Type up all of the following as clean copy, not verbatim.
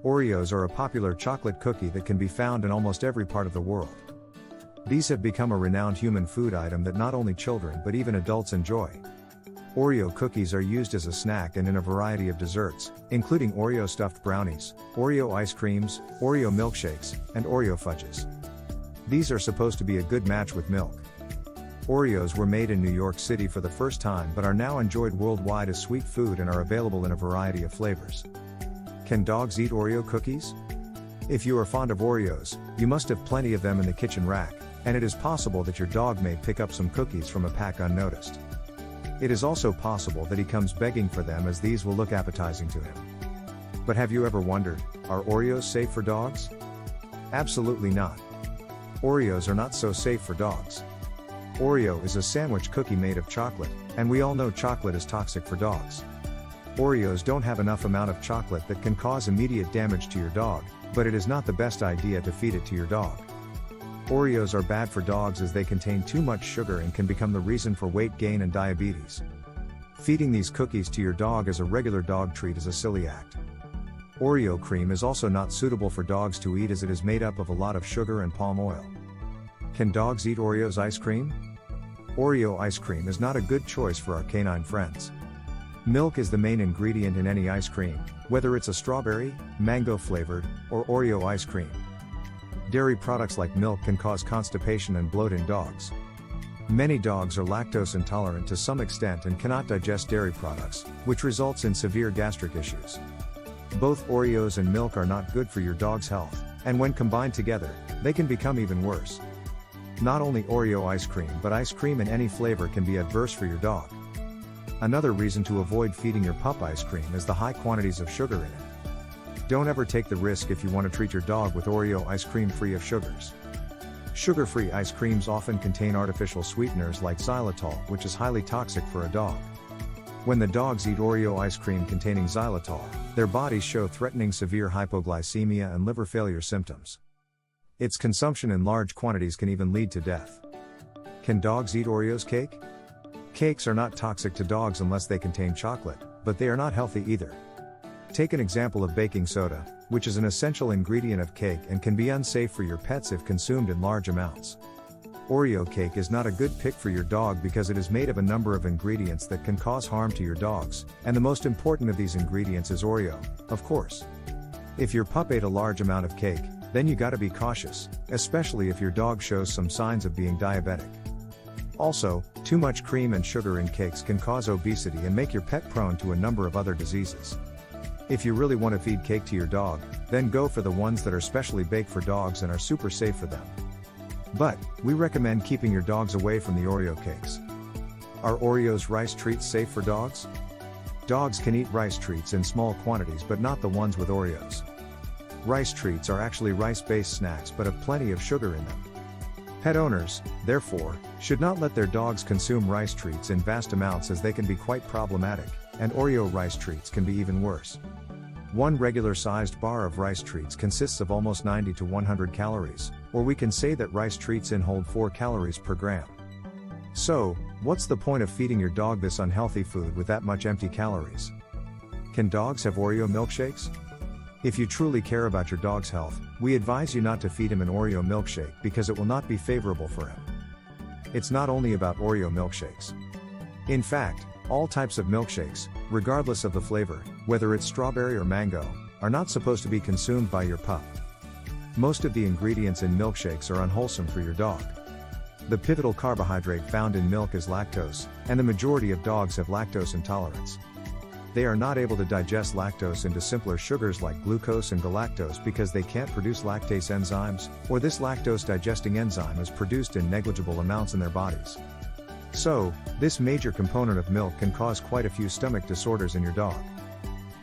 Oreos are a popular chocolate cookie that can be found in almost every part of the world. These have become a renowned human food item that not only children but even adults enjoy. Oreo cookies are used as a snack and in a variety of desserts, including Oreo stuffed brownies, Oreo ice creams, Oreo milkshakes, and Oreo fudges. These are supposed to be a good match with milk. Oreos were made in New York City for the first time but are now enjoyed worldwide as sweet food and are available in a variety of flavors. Can dogs eat Oreo cookies? If you are fond of Oreos, you must have plenty of them in the kitchen rack, and it is possible that your dog may pick up some cookies from a pack unnoticed. It is also possible that he comes begging for them as these will look appetizing to him. But have you ever wondered, are Oreos safe for dogs? Absolutely not. Oreos are not so safe for dogs. Oreo is a sandwich cookie made of chocolate, and we all know chocolate is toxic for dogs. Oreos don't have enough amount of chocolate that can cause immediate damage to your dog, but it is not the best idea to feed it to your dog. Oreos are bad for dogs as they contain too much sugar and can become the reason for weight gain and diabetes. Feeding these cookies to your dog as a regular dog treat is a silly act. Oreo cream is also not suitable for dogs to eat as it is made up of a lot of sugar and palm oil. Can dogs eat Oreos ice cream? Oreo ice cream is not a good choice for our canine friends. Milk is the main ingredient in any ice cream, whether it's a strawberry, mango flavored, or Oreo ice cream. Dairy products like milk can cause constipation and bloat in dogs. Many dogs are lactose intolerant to some extent and cannot digest dairy products, which results in severe gastric issues. Both Oreos and milk are not good for your dog's health, and when combined together, they can become even worse. Not only Oreo ice cream but ice cream in any flavor can be adverse for your dog. Another reason to avoid feeding your pup ice cream is the high quantities of sugar in it. Don't ever take the risk if you want to treat your dog with Oreo ice cream free of sugars. Sugar-free ice creams often contain artificial sweeteners like xylitol, which is highly toxic for a dog. When the dogs eat Oreo ice cream containing xylitol, their bodies show threatening severe hypoglycemia and liver failure symptoms. Its consumption in large quantities can even lead to death. Can dogs eat Oreos cake? Cakes are not toxic to dogs unless they contain chocolate, but they are not healthy either. Take an example of baking soda, which is an essential ingredient of cake and can be unsafe for your pets if consumed in large amounts. Oreo cake is not a good pick for your dog because it is made of a number of ingredients that can cause harm to your dogs, and the most important of these ingredients is Oreo, of course. If your pup ate a large amount of cake, then you gotta be cautious, especially if your dog shows some signs of being diabetic. Also, too much cream and sugar in cakes can cause obesity and make your pet prone to a number of other diseases. If you really want to feed cake to your dog, then go for the ones that are specially baked for dogs and are super safe for them. But, we recommend keeping your dogs away from the Oreo cakes. Are Oreos rice treats safe for dogs? Dogs can eat rice treats in small quantities but not the ones with Oreos. Rice treats are actually rice-based snacks but have plenty of sugar in them. Pet owners, therefore, should not let their dogs consume rice treats in vast amounts as they can be quite problematic, and Oreo rice treats can be even worse. One regular-sized bar of rice treats consists of almost 90 to 100 calories, or we can say that rice treats hold 4 calories per gram. So, what's the point of feeding your dog this unhealthy food with that much empty calories? Can dogs have Oreo milkshakes? If you truly care about your dog's health, we advise you not to feed him an Oreo milkshake because it will not be favorable for him. It's not only about Oreo milkshakes. In fact, all types of milkshakes, regardless of the flavor, whether it's strawberry or mango, are not supposed to be consumed by your pup. Most of the ingredients in milkshakes are unwholesome for your dog. The pivotal carbohydrate found in milk is lactose, and the majority of dogs have lactose intolerance. They are not able to digest lactose into simpler sugars like glucose and galactose because they can't produce lactase enzymes, or this lactose digesting enzyme is produced in negligible amounts in their bodies. So, this major component of milk can cause quite a few stomach disorders in your dog.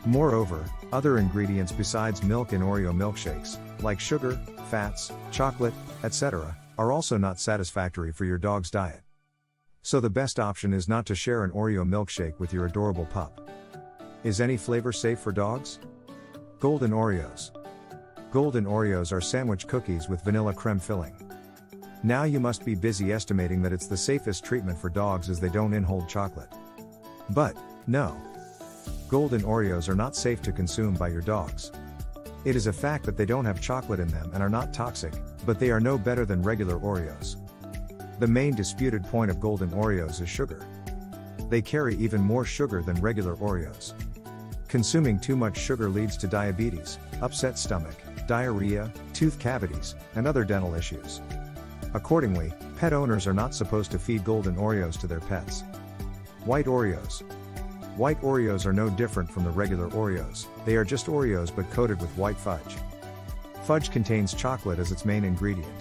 Moreover, other ingredients besides milk in Oreo milkshakes, like sugar, fats, chocolate, etc., are also not satisfactory for your dog's diet. So the best option is not to share an Oreo milkshake with your adorable pup. Is any flavor safe for dogs? Golden Oreos. Golden Oreos are sandwich cookies with vanilla creme filling. Now you must be busy estimating that it's the safest treatment for dogs as they don't hold chocolate. But, no. Golden Oreos are not safe to consume by your dogs. It is a fact that they don't have chocolate in them and are not toxic, but they are no better than regular Oreos. The main disputed point of golden Oreos is sugar. They carry even more sugar than regular Oreos. Consuming too much sugar leads to diabetes, upset stomach, diarrhea, tooth cavities, and other dental issues. Accordingly, pet owners are not supposed to feed golden Oreos to their pets. White Oreos. White Oreos are no different from the regular Oreos, they are just Oreos but coated with white fudge. Fudge contains chocolate as its main ingredient.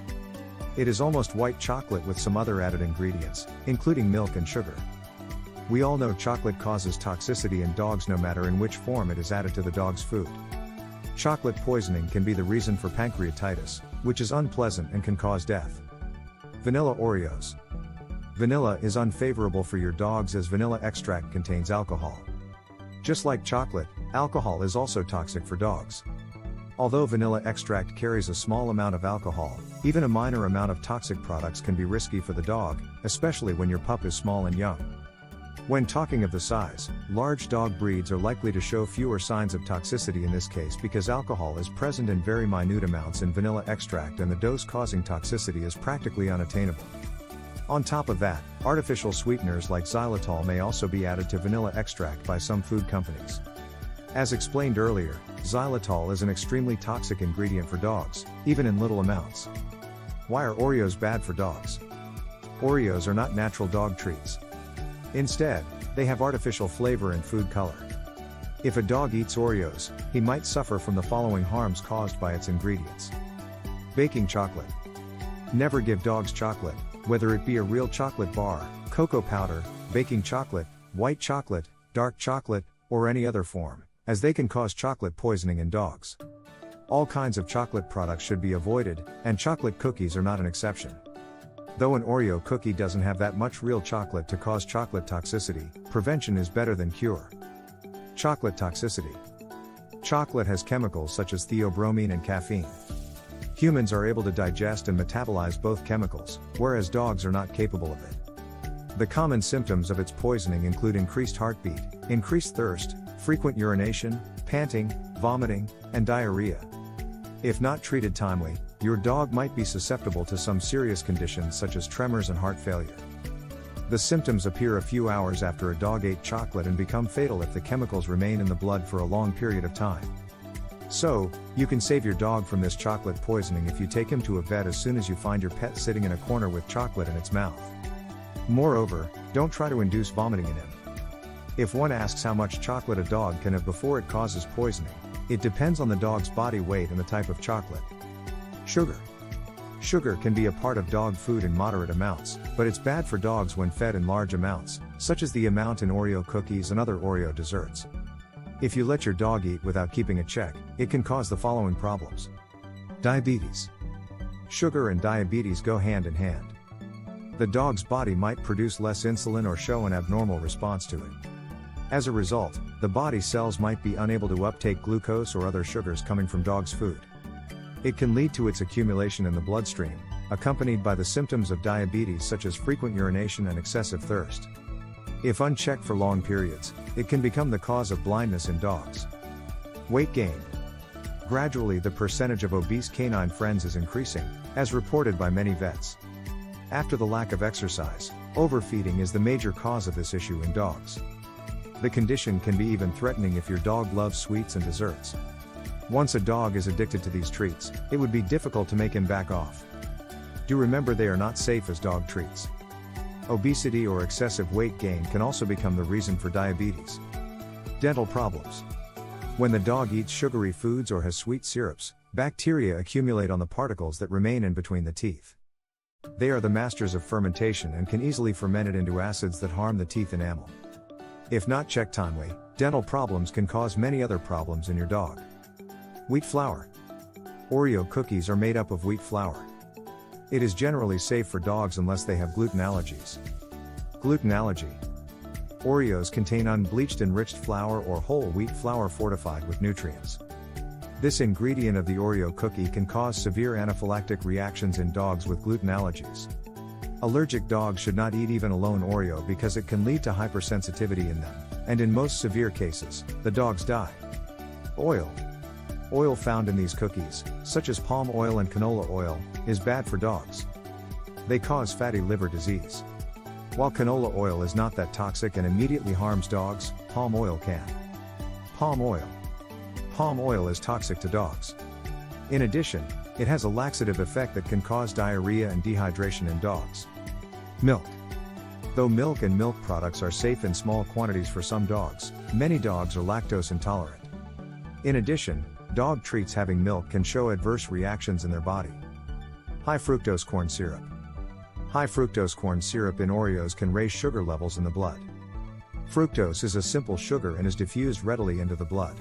It is almost white chocolate with some other added ingredients, including milk and sugar. We all know chocolate causes toxicity in dogs no matter in which form it is added to the dog's food. Chocolate poisoning can be the reason for pancreatitis, which is unpleasant and can cause death. Vanilla Oreos. Vanilla is unfavorable for your dogs as vanilla extract contains alcohol. Just like chocolate, alcohol is also toxic for dogs. Although vanilla extract carries a small amount of alcohol, even a minor amount of toxic products can be risky for the dog, especially when your pup is small and young. When talking of the size, large dog breeds are likely to show fewer signs of toxicity in this case because alcohol is present in very minute amounts in vanilla extract and the dose causing toxicity is practically unattainable. On top of that, artificial sweeteners like xylitol may also be added to vanilla extract by some food companies. As explained earlier, xylitol is an extremely toxic ingredient for dogs, even in little amounts. Why are Oreos bad for dogs? Oreos are not natural dog treats. Instead, they have artificial flavor and food color. If a dog eats Oreos, he might suffer from the following harms caused by its ingredients. Baking chocolate. Never give dogs chocolate, whether it be a real chocolate bar, cocoa powder, baking chocolate, white chocolate, dark chocolate, or any other form, as they can cause chocolate poisoning in dogs. All kinds of chocolate products should be avoided, and chocolate cookies are not an exception. Though an Oreo cookie doesn't have that much real chocolate to cause chocolate toxicity, prevention is better than cure. Chocolate toxicity. Chocolate has chemicals such as theobromine and caffeine. Humans are able to digest and metabolize both chemicals, whereas dogs are not capable of it. The common symptoms of its poisoning include increased heartbeat, increased thirst, frequent urination, panting, vomiting, and diarrhea. If not treated timely, your dog might be susceptible to some serious conditions such as tremors and heart failure. The symptoms appear a few hours after a dog ate chocolate and become fatal if the chemicals remain in the blood for a long period of time. So, you can save your dog from this chocolate poisoning if you take him to a vet as soon as you find your pet sitting in a corner with chocolate in its mouth. Moreover, don't try to induce vomiting in him. If one asks how much chocolate a dog can have before it causes poisoning, it depends on the dog's body weight and the type of chocolate. Sugar. Sugar can be a part of dog food in moderate amounts, but it's bad for dogs when fed in large amounts, such as the amount in Oreo cookies and other Oreo desserts. If you let your dog eat without keeping a check, it can cause the following problems. Diabetes. Sugar and diabetes go hand in hand. The dog's body might produce less insulin or show an abnormal response to it. As a result, the body cells might be unable to uptake glucose or other sugars coming from dog's food. It can lead to its accumulation in the bloodstream, accompanied by the symptoms of diabetes such as frequent urination and excessive thirst. If unchecked for long periods, it can become the cause of blindness in dogs. Weight gain. Gradually the percentage of obese canine friends is increasing, as reported by many vets. After the lack of exercise, overfeeding is the major cause of this issue in dogs. The condition can be even threatening if your dog loves sweets and desserts. Once a dog is addicted to these treats, it would be difficult to make him back off. Do remember they are not safe as dog treats. Obesity or excessive weight gain can also become the reason for diabetes. Dental problems. When the dog eats sugary foods or has sweet syrups, bacteria accumulate on the particles that remain in between the teeth. They are the masters of fermentation and can easily ferment it into acids that harm the teeth enamel. If not checked timely, dental problems can cause many other problems in your dog. Wheat flour. Oreo cookies are made up of wheat flour. It is generally safe for dogs unless they have gluten allergies. Gluten allergy. Oreos contain unbleached enriched flour or whole wheat flour fortified with nutrients. This ingredient of the Oreo cookie can cause severe anaphylactic reactions in dogs with gluten allergies. Allergic dogs should not eat even alone Oreo because it can lead to hypersensitivity in them, and in most severe cases, the dogs die. Oil. Oil found in these cookies, such as palm oil and canola oil, is bad for dogs. They cause fatty liver disease. While canola oil is not that toxic and immediately harms dogs, palm oil can. Palm oil. Palm oil is toxic to dogs. In addition, it has a laxative effect that can cause diarrhea and dehydration in dogs. Milk. Though milk and milk products are safe in small quantities for some dogs, many dogs are lactose intolerant. In addition, dog treats having milk can show adverse reactions in their body. High fructose corn syrup. High fructose corn syrup in Oreos can raise sugar levels in the blood. Fructose is a simple sugar and is diffused readily into the blood.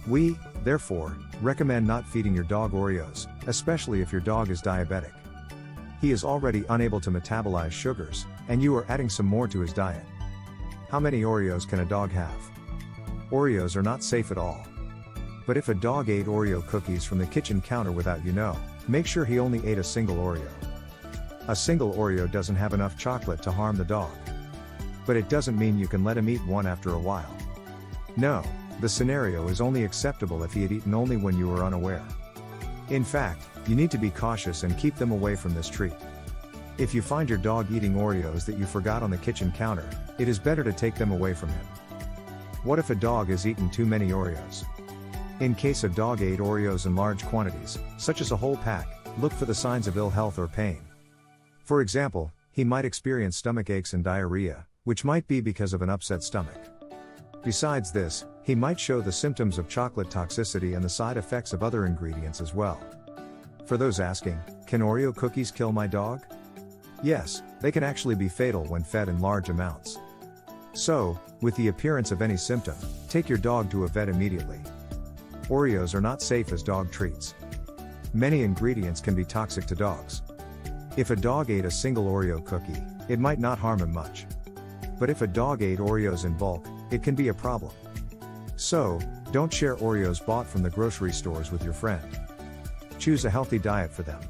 We, therefore, recommend not feeding your dog Oreos, especially if your dog is diabetic. He is already unable to metabolize sugars, and you are adding some more to his diet. How many Oreos can a dog have? Oreos are not safe at all. But if a dog ate Oreo cookies from the kitchen counter without you know, make sure he only ate a single Oreo. A single Oreo doesn't have enough chocolate to harm the dog. But it doesn't mean you can let him eat one after a while. No, the scenario is only acceptable if he had eaten only when you were unaware. In fact, you need to be cautious and keep them away from this treat. If you find your dog eating Oreos that you forgot on the kitchen counter, it is better to take them away from him. What if a dog has eaten too many Oreos? In case a dog ate Oreos in large quantities, such as a whole pack, look for the signs of ill health or pain. For example, he might experience stomach aches and diarrhea, which might be because of an upset stomach. Besides this, he might show the symptoms of chocolate toxicity and the side effects of other ingredients as well. For those asking, can Oreo cookies kill my dog? Yes, they can actually be fatal when fed in large amounts. So, with the appearance of any symptom, take your dog to a vet immediately. Oreos are not safe as dog treats. Many ingredients can be toxic to dogs. If a dog ate a single Oreo cookie, it might not harm him much. But if a dog ate Oreos in bulk, it can be a problem. So, don't share Oreos bought from the grocery stores with your friend. Choose a healthy diet for them.